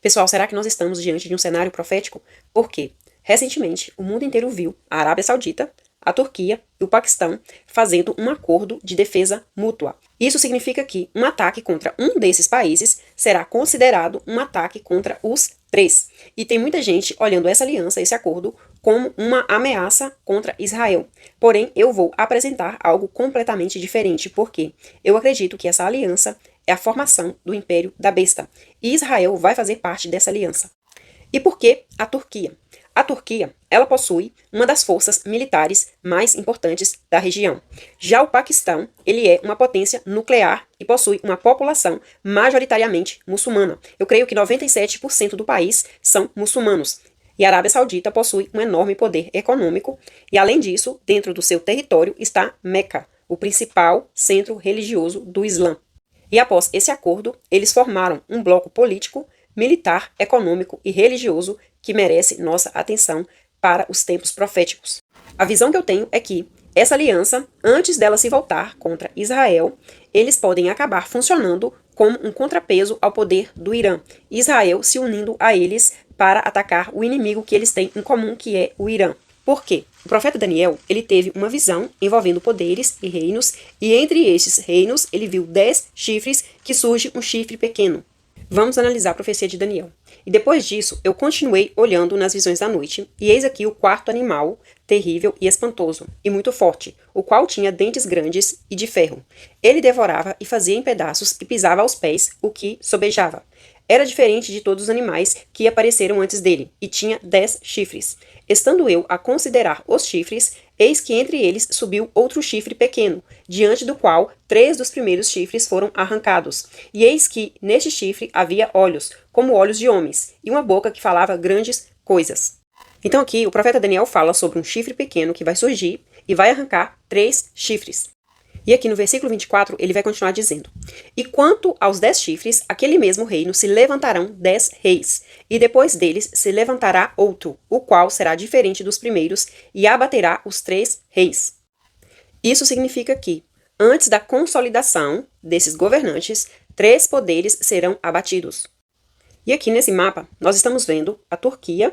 Pessoal, será que nós estamos diante de um cenário profético? Por quê? Recentemente, o mundo inteiro viu a Arábia Saudita, a Turquia e o Paquistão fazendo um acordo de defesa mútua. Isso significa que um ataque contra um desses países será considerado um ataque contra os três. E tem muita gente olhando essa aliança, esse acordo, como uma ameaça contra Israel. Porém, eu vou apresentar algo completamente diferente, porque eu acredito que essa aliança é a formação do Império da Besta. E Israel vai fazer parte dessa aliança. E por que a Turquia? A Turquia, ela possui uma das forças militares mais importantes da região. Já o Paquistão, ele é uma potência nuclear e possui uma população majoritariamente muçulmana. Eu creio que 97% do país são muçulmanos. E a Arábia Saudita possui um enorme poder econômico e, além disso, dentro do seu território está Meca, o principal centro religioso do Islã. E após esse acordo, eles formaram um bloco político, militar, econômico e religioso que merece nossa atenção para os tempos proféticos. A visão que eu tenho é que essa aliança, antes dela se voltar contra Israel, eles podem acabar funcionando como um contrapeso ao poder do Irã. Israel se unindo a eles para atacar o inimigo que eles têm em comum, que é o Irã. Por quê? O profeta Daniel, ele teve uma visão envolvendo poderes e reinos, e entre esses reinos ele viu 10 chifres que surge um chifre pequeno. Vamos analisar a profecia de Daniel. E depois disso, eu continuei olhando nas visões da noite, e eis aqui o quarto animal, terrível e espantoso, e muito forte, o qual tinha dentes grandes e de ferro. Ele devorava e fazia em pedaços e pisava aos pés o que sobejava. Era diferente de todos os animais que apareceram antes dele, e tinha 10 chifres. Estando eu a considerar os chifres, eis que entre eles subiu outro chifre pequeno, diante do qual 3 dos primeiros chifres foram arrancados. E eis que neste chifre havia olhos, como olhos de homens, e uma boca que falava grandes coisas. Então aqui o profeta Daniel fala sobre um chifre pequeno que vai surgir e vai arrancar 3 chifres. E aqui no versículo 24, ele vai continuar dizendo: E quanto aos 10 chifres, aquele mesmo reino se levantarão 10 reis, e depois deles se levantará outro, o qual será diferente dos primeiros, e abaterá os 3 reis. Isso significa que, antes da consolidação desses governantes, 3 poderes serão abatidos. E aqui nesse mapa, nós estamos vendo a Turquia,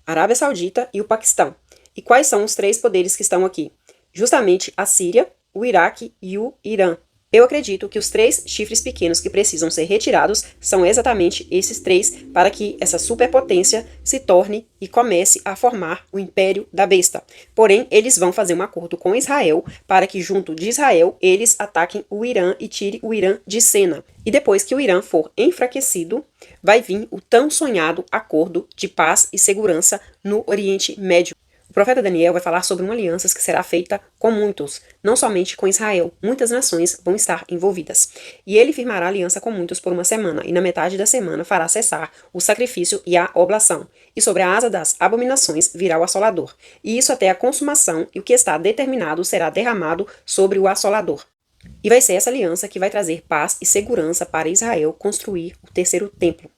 a Arábia Saudita e o Paquistão. E quais são os 3 poderes que estão aqui? Justamente a Síria, o Iraque e o Irã. Eu acredito que os 3 chifres pequenos que precisam ser retirados são exatamente esses 3 para que essa superpotência se torne e comece a formar o Império da Besta. Porém, eles vão fazer um acordo com Israel para que junto de Israel eles ataquem o Irã e tirem o Irã de cena. E depois que o Irã for enfraquecido, vai vir o tão sonhado acordo de paz e segurança no Oriente Médio. O profeta Daniel vai falar sobre uma aliança que será feita com muitos, não somente com Israel. Muitas nações vão estar envolvidas. E ele firmará aliança com muitos por uma semana, e na metade da semana fará cessar o sacrifício e a oblação. E sobre a asa das abominações virá o assolador. E isso até a consumação, e o que está determinado será derramado sobre o assolador. E vai ser essa aliança que vai trazer paz e segurança para Israel construir o terceiro templo.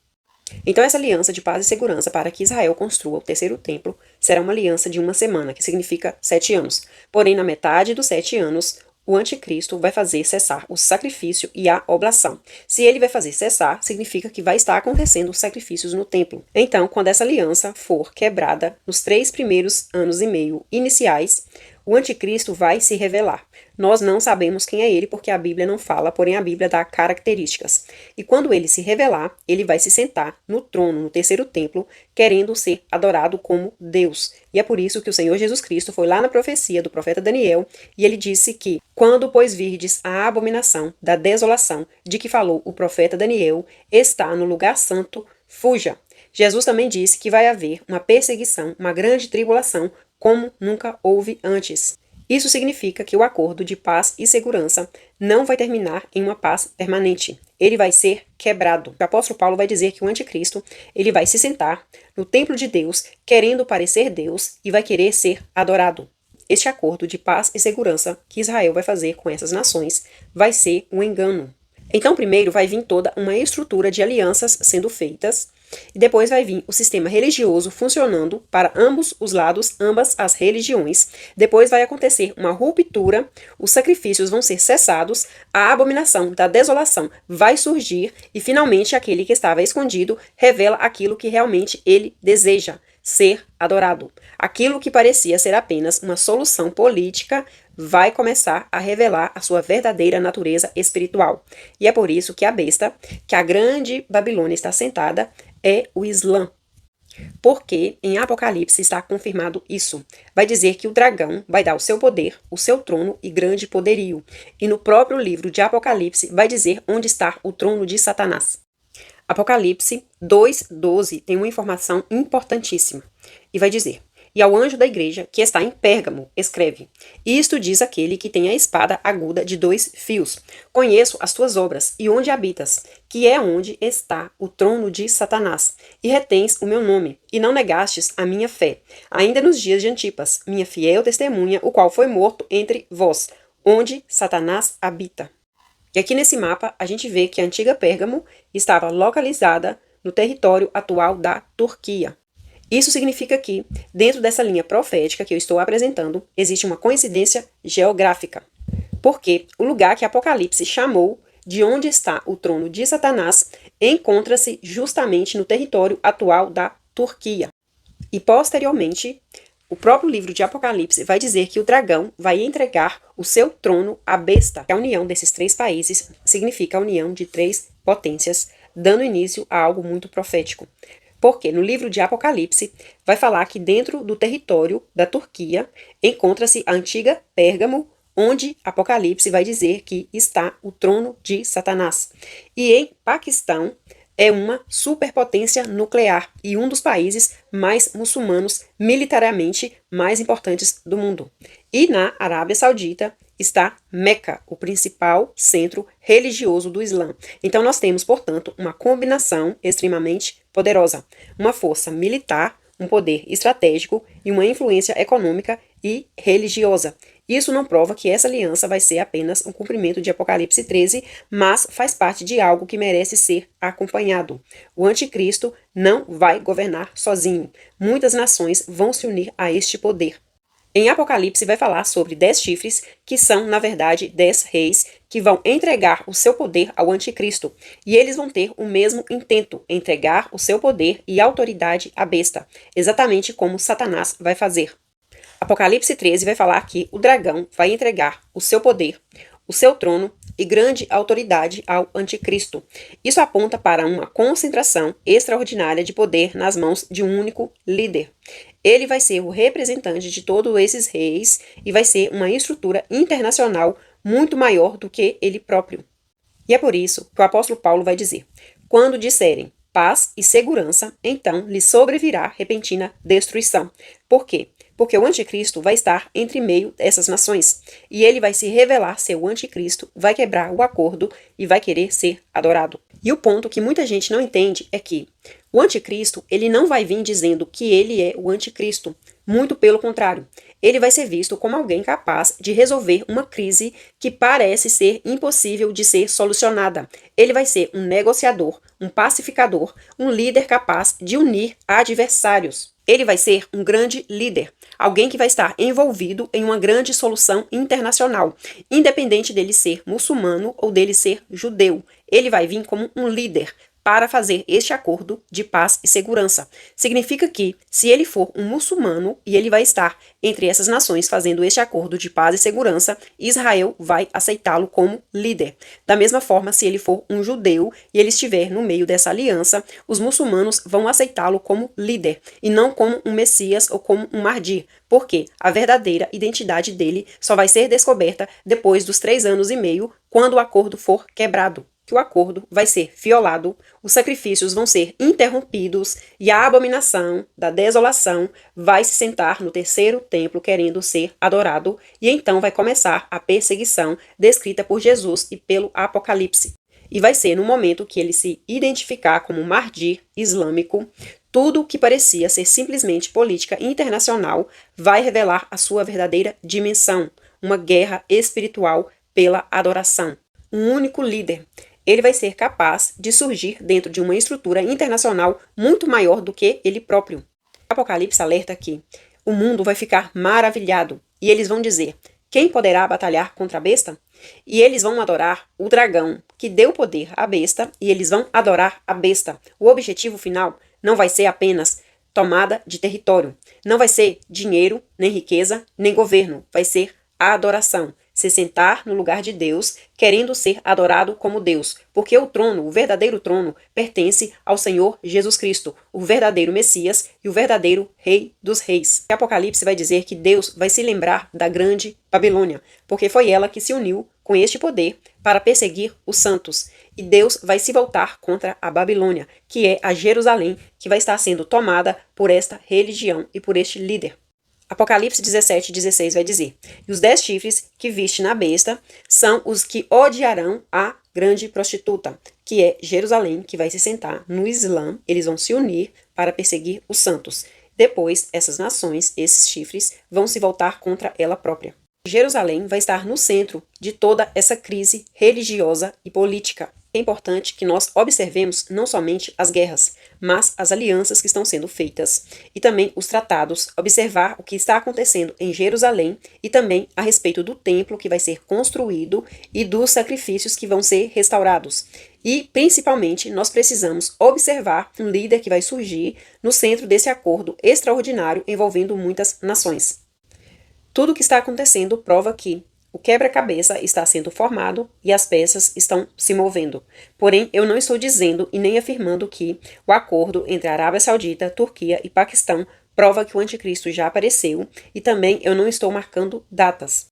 Então essa aliança de paz e segurança para que Israel construa o terceiro templo será uma aliança de uma semana, que significa 7 anos. Porém, na metade dos 7 anos, o anticristo vai fazer cessar o sacrifício e a oblação. Se ele vai fazer cessar, significa que vai estar acontecendo os sacrifícios no templo. Então, quando essa aliança for quebrada nos 3 primeiros anos e meio iniciais, o anticristo vai se revelar. Nós não sabemos quem é ele porque a Bíblia não fala, porém a Bíblia dá características. E quando ele se revelar, ele vai se sentar no trono, no terceiro templo, querendo ser adorado como Deus. E é por isso que o Senhor Jesus Cristo foi lá na profecia do profeta Daniel e ele disse que, quando, pois, virdes a abominação da desolação de que falou o profeta Daniel, está no lugar santo, fuja. Jesus também disse que vai haver uma perseguição, uma grande tribulação, como nunca houve antes. Isso significa que o acordo de paz e segurança não vai terminar em uma paz permanente. Ele vai ser quebrado. O apóstolo Paulo vai dizer que o anticristo, ele vai se sentar no templo de Deus, querendo parecer Deus e vai querer ser adorado. Este acordo de paz e segurança que Israel vai fazer com essas nações vai ser um engano. Então, primeiro vai vir toda uma estrutura de alianças sendo feitas, e depois vai vir o sistema religioso funcionando para ambos os lados, ambas as religiões. Depois vai acontecer uma ruptura, os sacrifícios vão ser cessados, a abominação da desolação vai surgir e finalmente aquele que estava escondido revela aquilo que realmente ele deseja, ser adorado. Aquilo que parecia ser apenas uma solução política vai começar a revelar a sua verdadeira natureza espiritual. E é por isso que a besta, que a grande Babilônia está sentada, é o Islã. Porque em Apocalipse está confirmado isso. Vai dizer que o dragão vai dar o seu poder, o seu trono e grande poderio. E no próprio livro de Apocalipse vai dizer onde está o trono de Satanás. Apocalipse 2:12 tem uma informação importantíssima. E vai dizer: e ao anjo da igreja que está em Pérgamo, escreve: isto diz aquele que tem a espada aguda de 2 fios. Conheço as tuas obras e onde habitas, que é onde está o trono de Satanás. E retens o meu nome, e não negastes a minha fé. Ainda nos dias de Antipas, minha fiel testemunha, o qual foi morto entre vós, onde Satanás habita. E aqui nesse mapa a gente vê que a antiga Pérgamo estava localizada no território atual da Turquia. Isso significa que, dentro dessa linha profética que eu estou apresentando, existe uma coincidência geográfica. Porque o lugar que Apocalipse chamou de onde está o trono de Satanás encontra-se justamente no território atual da Turquia. E posteriormente, o próprio livro de Apocalipse vai dizer que o dragão vai entregar o seu trono à besta. A união desses 3 países significa a união de 3 potências, dando início a algo muito profético. Porque no livro de Apocalipse vai falar que dentro do território da Turquia encontra-se a antiga Pérgamo, onde Apocalipse vai dizer que está o trono de Satanás. E em Paquistão é uma superpotência nuclear e um dos países mais muçulmanos, militarmente mais importantes do mundo. E na Arábia Saudita está Meca, o principal centro religioso do Islã. Então nós temos, portanto, uma combinação extremamente poderosa. Uma força militar, um poder estratégico e uma influência econômica e religiosa. Isso não prova que essa aliança vai ser apenas um cumprimento de Apocalipse 13, mas faz parte de algo que merece ser acompanhado. O anticristo não vai governar sozinho. Muitas nações vão se unir a este poder. Em Apocalipse vai falar sobre 10 chifres, que são, na verdade, 10 reis, que vão entregar o seu poder ao anticristo. E eles vão ter o mesmo intento, entregar o seu poder e autoridade à besta, exatamente como Satanás vai fazer. Apocalipse 13 vai falar que o dragão vai entregar o seu poder, o seu trono e grande autoridade ao anticristo. Isso aponta para uma concentração extraordinária de poder nas mãos de um único líder. Ele vai ser o representante de todos esses reis e vai ser uma estrutura internacional muito maior do que ele próprio. E é por isso que o apóstolo Paulo vai dizer: quando disserem paz e segurança, então lhe sobrevirá repentina destruição. Por quê? Porque o anticristo vai estar entre meio dessas nações, e ele vai se revelar ser o anticristo, vai quebrar o acordo e vai querer ser adorado. E o ponto que muita gente não entende é que o anticristo, ele não vai vir dizendo que ele é o anticristo, muito pelo contrário. Ele vai ser visto como alguém capaz de resolver uma crise que parece ser impossível de ser solucionada. Ele vai ser um negociador, um pacificador, um líder capaz de unir adversários. Ele vai ser um grande líder, alguém que vai estar envolvido em uma grande solução internacional, independente dele ser muçulmano ou dele ser judeu. Ele vai vir como um líder para fazer este acordo de paz e segurança. Significa que, se ele for um muçulmano e ele vai estar entre essas nações fazendo este acordo de paz e segurança, Israel vai aceitá-lo como líder. Da mesma forma, se ele for um judeu e ele estiver no meio dessa aliança, os muçulmanos vão aceitá-lo como líder e não como um Messias ou como um Mahdi, porque a verdadeira identidade dele só vai ser descoberta depois dos 3 anos e meio, quando o acordo for quebrado. Que o acordo vai ser violado, os sacrifícios vão ser interrompidos e a abominação da desolação vai se sentar no terceiro templo querendo ser adorado, e então vai começar a perseguição descrita por Jesus e pelo Apocalipse. E vai ser no momento que ele se identificar como Mahdi islâmico, tudo que parecia ser simplesmente política internacional vai revelar a sua verdadeira dimensão, uma guerra espiritual pela adoração. Um único líder. ele vai ser capaz de surgir dentro de uma estrutura internacional muito maior do que ele próprio. Apocalipse alerta que o mundo vai ficar maravilhado e eles vão dizer: quem poderá batalhar contra a besta? E eles vão adorar o dragão, que deu poder à besta, e eles vão adorar a besta. O objetivo final não vai ser apenas tomada de território. Não vai ser dinheiro, nem riqueza, nem governo. Vai ser a adoração. Se sentar no lugar de Deus, querendo ser adorado como Deus. Porque o trono, o verdadeiro trono, pertence ao Senhor Jesus Cristo, o verdadeiro Messias e o verdadeiro Rei dos Reis. O Apocalipse vai dizer que Deus vai se lembrar da grande Babilônia, porque foi ela que se uniu com este poder para perseguir os santos. E Deus vai se voltar contra a Babilônia, que é a Jerusalém, que vai estar sendo tomada por esta religião e por este líder. Apocalipse 17:16 vai dizer: e os 10 chifres que viste na besta são os que odiarão a grande prostituta, que é Jerusalém, que vai se sentar no Islã. Eles vão se unir para perseguir os santos. Depois, essas nações, esses chifres, vão se voltar contra ela própria. Jerusalém vai estar no centro de toda essa crise religiosa e política. É importante que nós observemos não somente as guerras, mas as alianças que estão sendo feitas e também os tratados, observar o que está acontecendo em Jerusalém e também a respeito do templo que vai ser construído e dos sacrifícios que vão ser restaurados. E, principalmente, nós precisamos observar um líder que vai surgir no centro desse acordo extraordinário envolvendo muitas nações. Tudo o que está acontecendo prova que o quebra-cabeça está sendo formado e as peças estão se movendo. Porém, eu não estou dizendo e nem afirmando que o acordo entre a Arábia Saudita, Turquia e Paquistão prova que o anticristo já apareceu e também eu não estou marcando datas.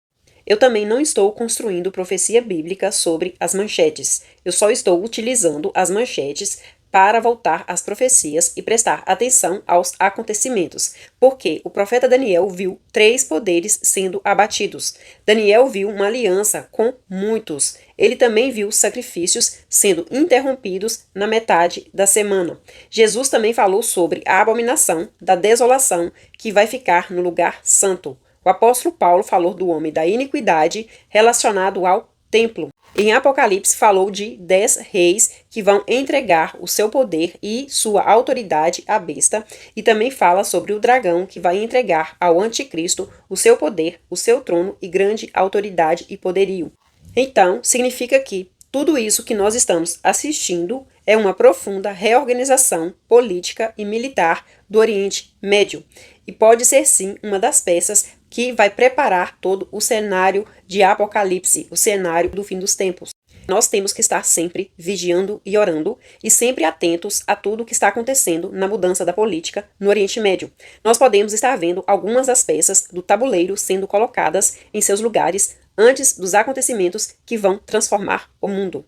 Eu também não estou construindo profecia bíblica sobre as manchetes. Eu só estou utilizando as manchetes para voltar às profecias e prestar atenção aos acontecimentos, porque o profeta Daniel viu 3 poderes sendo abatidos. Daniel viu uma aliança com muitos. Ele também viu sacrifícios sendo interrompidos na metade da semana. Jesus também falou sobre a abominação da desolação que vai ficar no lugar santo. O apóstolo Paulo falou do homem da iniquidade relacionado ao templo. Em Apocalipse falou de 10 reis que vão entregar o seu poder e sua autoridade à besta, e também fala sobre o dragão que vai entregar ao anticristo o seu poder, o seu trono e grande autoridade e poderio. Então, significa que tudo isso que nós estamos assistindo é uma profunda reorganização política e militar do Oriente Médio, e pode ser sim uma das peças que vai preparar todo o cenário de Apocalipse, o cenário do fim dos tempos. Nós temos que estar sempre vigiando e orando e sempre atentos a tudo o que está acontecendo na mudança da política no Oriente Médio. Nós podemos estar vendo algumas das peças do tabuleiro sendo colocadas em seus lugares antes dos acontecimentos que vão transformar o mundo.